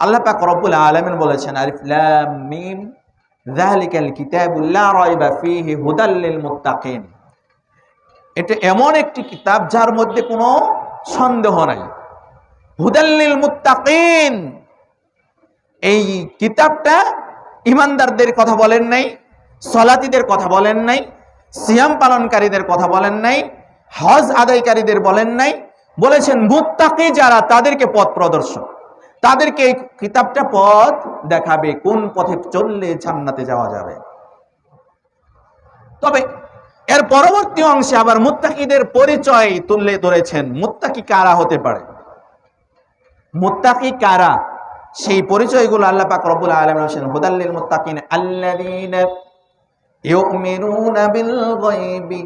আল্লাহ পাক রব্বুল আলামিন বলেছেন আলিফ লাম মিম যালিকাল কিতাবু লা রাইবা ফীহি হুদাল লিল মুত্তাকিন। এটা এমন একটি কিতাব যার মধ্যে কোনো সন্দেহ নাই। হুদাল লিল মুত্তাকিন, এই কিতাবটা ঈমানদারদের কথা বলেন নাই, সালাতীদের কথা বলেন নাই, সিয়াম পালনকারীদের কথা বলেন নাই, হজ আদায়কারীদের বলেন নাই, বলেছেন মুত্তাকি যারা তাদেরকে পথ প্রদর্শক, তাদেরকে এই কিতাবটা পথ দেখাবে কোন পথে চললে জান্নাতে যাওয়া যাবে। তবে এর পরবর্তী অংশে আবার মুত্তাকিদের পরিচয় তুলে ধরেছেন। মুত্তাকি কারা হতে পারে, মুত্তাকি কারা, সেই পরিচয়গুলো আল্লাহ পাক রব্বুল আলামিন বলেছেন হুদাল লিল মুত্তাকিন আল্লাযীনা ইউমিনুনা বিল গায়বি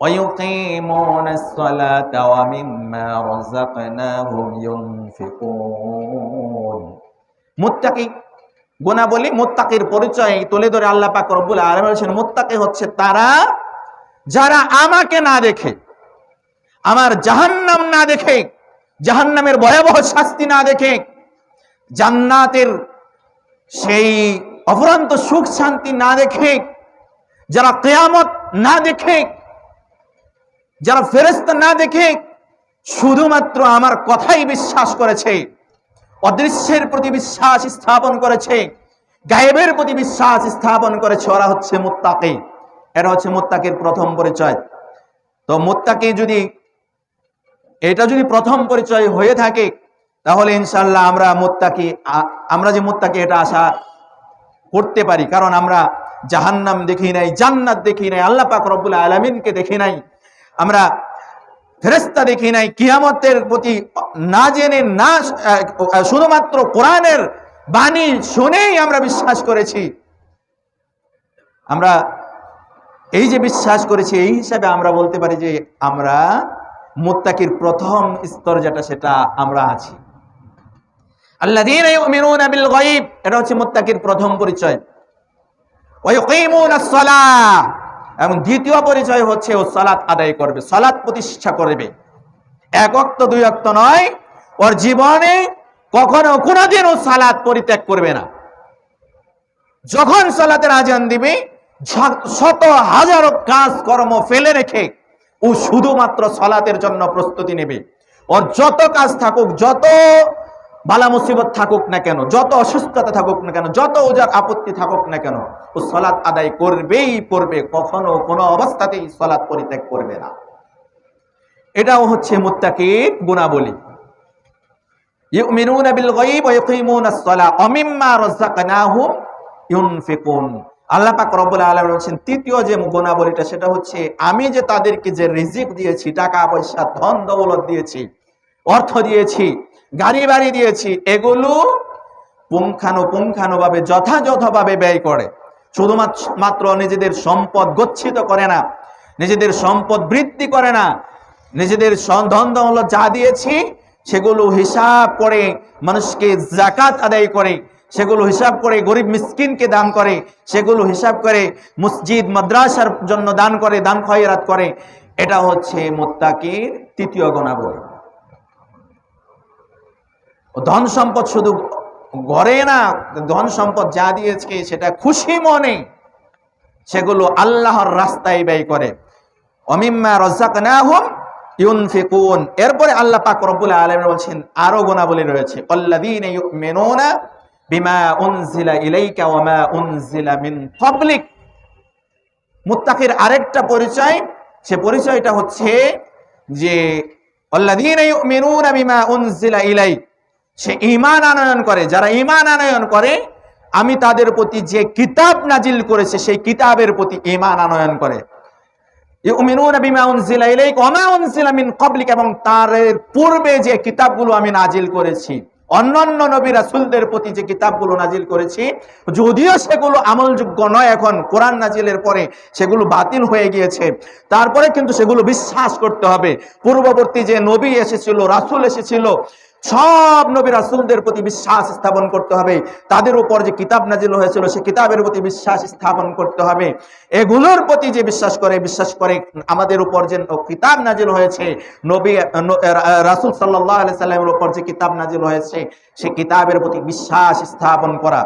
ওয়া ইউকিমুনাস সালাতা ওয়া মিম্মা রাযাকনাহুম ইউনফিকুন। মুত্তাকি গুণাবলী, মুত্তাকির পরিচয় তুলে ধরে আল্লাহ পাক রব্বুল আলামিন বলেছেন মুত্তাকি হচ্ছে তারা যারা আমাকে না দেখে, আমার জাহান্নাম না দেখে, জাহান্নামের ভয়াবহ শাস্তি না দেখে, জান্নাতের সেই অফুরন্ত সুখ শান্তি না দেখে, যারা কিয়ামত না দেখে, যারা ফেরেশতা না দেখে, শুধুমাত্র আমার কথাই বিশ্বাস করেছে, অদৃশ্যের প্রতি বিশ্বাস স্থাপন করেছে, গায়েবের প্রতি বিশ্বাস স্থাপন করেছে, ওরা হচ্ছে মুত্তাকি। এরা হচ্ছে মুত্তাকির প্রথম পরিচয়। তো মুত্তাকি যদি এটা যদি প্রথম পরিচয় হয়ে থাকে, তাহলে ইনশাআল্লাহ আমরা যে মুত্তাকি এটা আশা করতে পারি। কারণ আমরা জাহান্নাম দেখি নাই, জান্নাত দেখি নাই, আল্লাহ পাক রব্বুল আলামিনকে দেখি নাই, আমরা ফেরেশতা দেখি নাই, কিয়ামতের প্রতি না জেনে, না শুধুমাত্র কোরআনের বাণী শুনেই আমরা বিশ্বাস করেছি। আমরা এই যে বিশ্বাস করেছি, এই হিসাবে আমরা বলতে পারি যে আমরা মুত্তাকির প্রথম স্তর যেটা, সেটা আমরা আছি। আল্লাযীনা ইউমিনুনা বিল গায়ব, এটা হচ্ছে মুত্তাকির প্রথম পরিচয়। ওয়া ইউকিমুনাস সালাহ, এবং দ্বিতীয় পরিচয় হচ্ছে ও সালাত আদায় করবে, সালাত প্রতিষ্ঠা করবে। এক ওয়াক্ত দুই ওয়াক্ত নয়, ওর জীবনে কখনো কোনোদিনও সালাত পরিত্যাগ করবে না। যখন সালাতের আজান দিবে, শত হাজারো কাজ কর্ম ফেলে রেখে ও শুধুমাত্র সালাতের জন্য প্রস্তুতি নেবে। ওর যত কাজ থাকুক, যত বালা মুসিবত থাকুক না কেন, যত অসুস্থতা থাকুক না কেন, যত ওজার আপত্তি থাকুক না কেন, ও সালাত আদায় করবেই করবে, কখনো কোনো অবস্থাতেই সালাত পরিত্যাগ করবে না। এটাও হচ্ছে মুত্তাকির গুণাবলী। ইউমিনুনা বিল গায়ব ওয়া ইউকিমুনাস সালাহ ওয়া মিম্মা রাযাকনাহুম ইউনফিকুন। আল্লাহ পাক রব্বুল আলামিন বলেছেন তৃতীয় যে গুণাবলীটা, সেটা হচ্ছে আমি যে তাদেরকে যে রিজিক দিয়েছি, টাকা পয়সা ধন দৌলত দিয়েছি, অর্থ দিয়েছি, গাড়ি বাড়ি দিয়েছি, এগুলো পুঙ্খানুপুঙ্খানুভাবে যথাযথভাবে ব্যয় করে। শুধুমাত্র নিজেদের সম্পদ গচ্ছিত করে না, নিজেদের সম্পদ বৃদ্ধি করে না, নিজেদের ধন দৌলত যা দিয়েছি সেগুলো হিসাব করে মানুষকে যাকাত আদায় করে, সেগুলো হিসাব করে গরিব মিসকিনকে দান করে, সেগুলো হিসাব করে মসজিদ মাদ্রাসার জন্য দান করে, দান খয়রাত করে। এটা হচ্ছে মুত্তাকির তৃতীয় গুণাবলী। ধন সম্পদ শুধু গড়ে না, ধন সম্পদ যা দিয়েছে সেটা খুশি মনে সেগুলো আল্লাহর রাস্তায় ব্যয় করে। ওয়ামিম্মা রাযাকনাহুম ইউনফিকুন। এরপরে আল্লাহ পাক রব্বুল আলামিন বলেছেন আরো গুণাবলী রয়েছে, আল্লাযীনা ইউমিনুনা বিমা উনজিলা ইলাইকা ওয়া মা উনজিলা মিন ক্বাবলিক। মুত্তাকির আরেকটা পরিচয়, সে পরিচয়টা হচ্ছে যে আল্লাযীনা ইউমিনুনা বিমা উনজিলা ইলাইক, সে ঈমান আনয়ন করে। যারা ঈমান আনয়ন করে, আমি তাদের প্রতি যে কিতাব নাজিল করেছে সেই কিতাবের প্রতি ঈমান আনয়ন করে। ইউমিনুনা বিমা উনজিলা ইলাইকা ওয়া মা উনজিলা মিন ক্বাবলিক, এবং তার পূর্বে যে কিতাবগুলো আমি নাজিল করেছি, অন্যান্য নবী রাসূলদের প্রতি যে কিতাবগুলো নাজিল করেছি, যদিও সেগুলো আমলযোগ্য নয়, এখন কোরআন নাজিলের পরে সেগুলো বাতিল হয়ে গিয়েছে, তারপরে কিন্তু সেগুলো বিশ্বাস করতে হবে। পূর্ববর্তী যে নবী এসেছিল, রাসূল এসেছিল, সব নবী রাসূলদের প্রতি বিশ্বাস স্থাপন করতে হবে। তাদের উপর যে কিতাব নাজিল হয়েছিল সে কিতাবের প্রতি বিশ্বাস স্থাপন করতে হবে। এগুলোর প্রতি যে বিশ্বাস করে আমাদের উপর যে কিতাব নাজিল হয়েছে, নবী রাসূল সাল্লাল্লাহু আলাইহি সাল্লামের উপর যে কিতাব নাজিল হয়েছে সে কিতাবের প্রতি বিশ্বাস স্থাপন করা।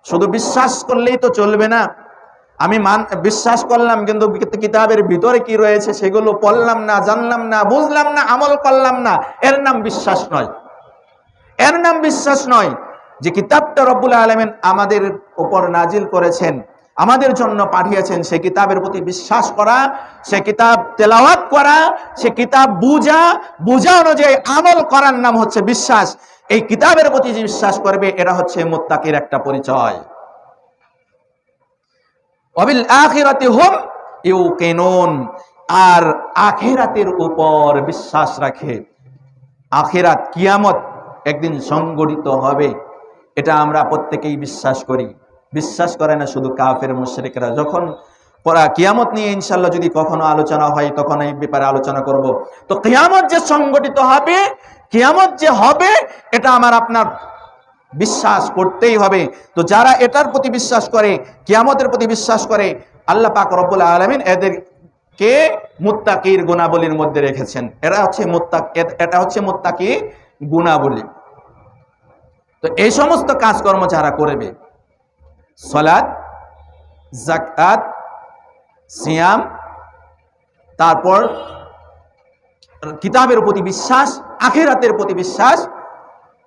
শুধু বিশ্বাস করলেই তো চলবে না। আমি বিশ্বাস করলাম কিন্তু কিতাবের ভিতরে কি রয়েছে সেগুলো পড়লাম না, জানলাম না, বুঝলাম না, আমল করলাম না, এর নাম বিশ্বাস নয়। এর নাম বিশ্বাস নয়। যে কিতাবটা রব্বুল আলামিন আমাদের উপর নাজিল করেছেন, আমাদের জন্য পাঠিয়েছেন, সে কিতাবের প্রতি বিশ্বাস করা, সে কিতাব তেলাওয়াত করা, সে কিতাব বুঝা অনুযায়ী আমল করার নাম হচ্ছে বিশ্বাস। এই কিতাবের প্রতি যে বিশ্বাস করবে এরা হচ্ছে মুত্তাকির একটা পরিচয়। ওয়াবিল আখিরাতি হুম ইউকিনুন, আর আখিরাতের উপর বিশ্বাস রাখে। আখিরাত, কিয়ামত একদিন সংগঠিত হবে, এটা আমরা প্রত্যেকেই বিশ্বাস করি। বিশ্বাস করে না শুধু কাফের মুশরিকরা। যখন কিয়ামত নিয়ে ইনশাআল্লাহ যদি কখনো আলোচনা হয় তখন এই ব্যাপারে আলোচনা করব। তো কিয়ামত যে সংগঠিত হবে, কিয়ামত যে হবে, এটা আমার আপনার বিশ্বাস করতেই হবে। তো যারা এটার প্রতি বিশ্বাস করে, কিয়ামতের প্রতি বিশ্বাস করে, আল্লাহ পাক রব্বুল আলামিন এদেরকে মুত্তাকির গুণাবলীর মধ্যে রেখেছেন। এটা হচ্ছে মুত্তাকি গুণাবলী। তো এই সমস্ত কাজকর্ম যারা করবে, সালাত, যাকাত, সিয়াম, তারপর কিতাবের প্রতি বিশ্বাস, আখিরাতের প্রতি বিশ্বাস,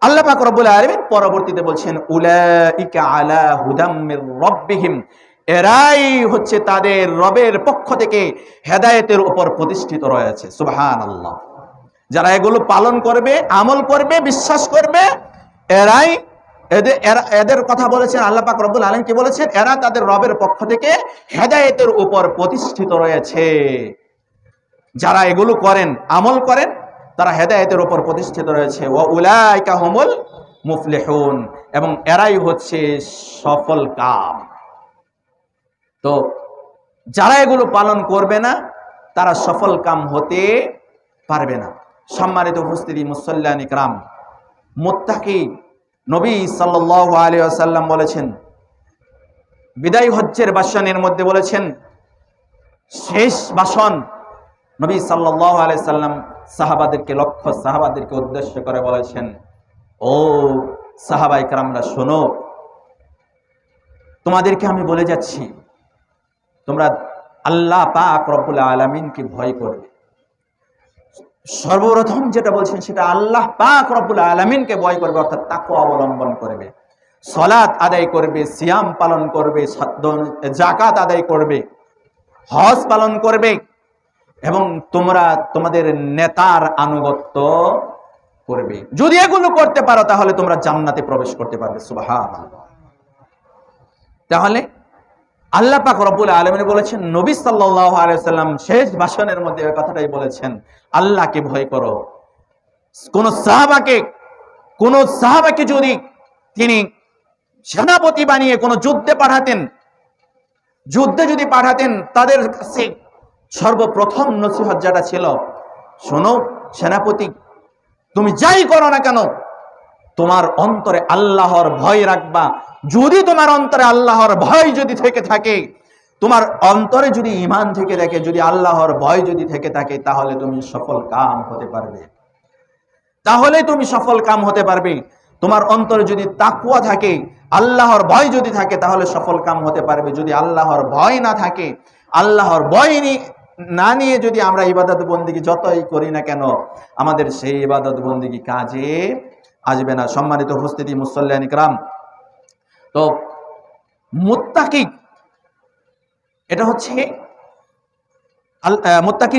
আল্লাহ পাক রব্বুল আলামিন পরবর্তীতে বলছেন উলাইকা আলা হুদাম মির রাব্বিহিম, এরাই হচ্ছে তাদের রবের পক্ষ থেকে হেদায়েতের উপর প্রতিষ্ঠিত রয়েছে। সুবহানাল্লাহ। যারা এগুলো পালন করবে, আমল করবে, বিশ্বাস করবে, এদের কথা বলেছেন আল্লাহ পাক রব্বুল আলামিন। কি বলেছেন? এরা তাদের রবের পক্ষ থেকে হেদায়েতের উপর প্রতিষ্ঠিত রয়েছে। যারা এগুলো করেন, আমল করেন, তারা হেদায়েতের উপর প্রতিষ্ঠিত রয়েছে। ওয়া উলাইকা হুমুল মুফলিহুন, এবং এরাই হচ্ছে সফল কাম। তো যারা এগুলো পালন করবে না তারা সফল কাম হতে পারবে না। সম্মানিত উপস্থিতি, মুসল্লিয়ান ইকরাম, মুত্তাকি নবী সাল্লাল্লাহু আলাইহি ওয়াসাল্লাম বলেছেন, বিদায় হজ্জের ভাষণের মধ্যে বলেছেন, শেষ ভাষণ নবী সাল্লাল্লাহু আলাইহি সাল্লাম সাহাবাদেরকে উদ্দেশ্য করে বলেছেন, ও সাহাবায়ে কেরামরা শোনো, তোমাদেরকে আমি বলে যাচ্ছি, তোমরা আল্লাহ পাক রব্বুল আলামিনকে ভয় করবে। সর্বপ্রথম যেটা বলছেন সেটা আল্লাহ পাক রব্বুল আলামিনকে ভয় করবে, অর্থাৎ তাকওয়া অবলম্বন করবে, সালাত আদায় করবে, সিয়াম পালন করবে, যাকাত আদায় করবে, হজ পালন করবে, এবং তোমরা তোমাদের নেতার আনুগত্য করবে। যদি এগুলো করতে পারো তাহলে তোমরা জান্নাতে প্রবেশ করতে পারবে। সুবহানাল্লাহ। তাহলে আল্লাহ পাক রব্বুল আলামিন বলেছেন, নবী সাল্লাল্লাহু আলাইহি ওয়াসাল্লাম শেষ ভাষণের মধ্যে এই কথাটাই বলেছেন, আল্লাহকে ভয় করো। কোন সাহাবাকে যদি তিনি সেনাপতি বানিয়ে কোন যুদ্ধে যদি পাঠাতেন, তাদের কাছে সর্বপ্রথম নসিহত যেটা ছিল, শোনো সেনাপতি, তুমি যাই করো না কেন তোমার অন্তরে আল্লাহর ভয় রাখবা। যদি তোমার অন্তরে আল্লাহর ভয় যদি থেকে থাকে, তোমার অন্তরে যদি ঈমান থেকে থাকে, যদি আল্লাহর ভয় যদি থেকে থাকে, তাহলে তুমি সফল কাম হতে পারবে। তোমার অন্তরে যদি তাকওয়া থাকে, আল্লাহর ভয় যদি থাকে, তাহলে সফল কাম হতে পারবে। যদি আল্লাহর ভয় না থাকে, আল্লাহর ভয় না নিয়ে যদি আমরা ইবাদত বন্দেগী যতই করি না কেন, আমাদের সেই ইবাদত বন্দেগী কাজে আসবে না। সম্মানিত উপস্থিতি, মুসল্লিয়ান ইকরাম, তো মুত্তাকি, এটা হচ্ছে মুত্তাকি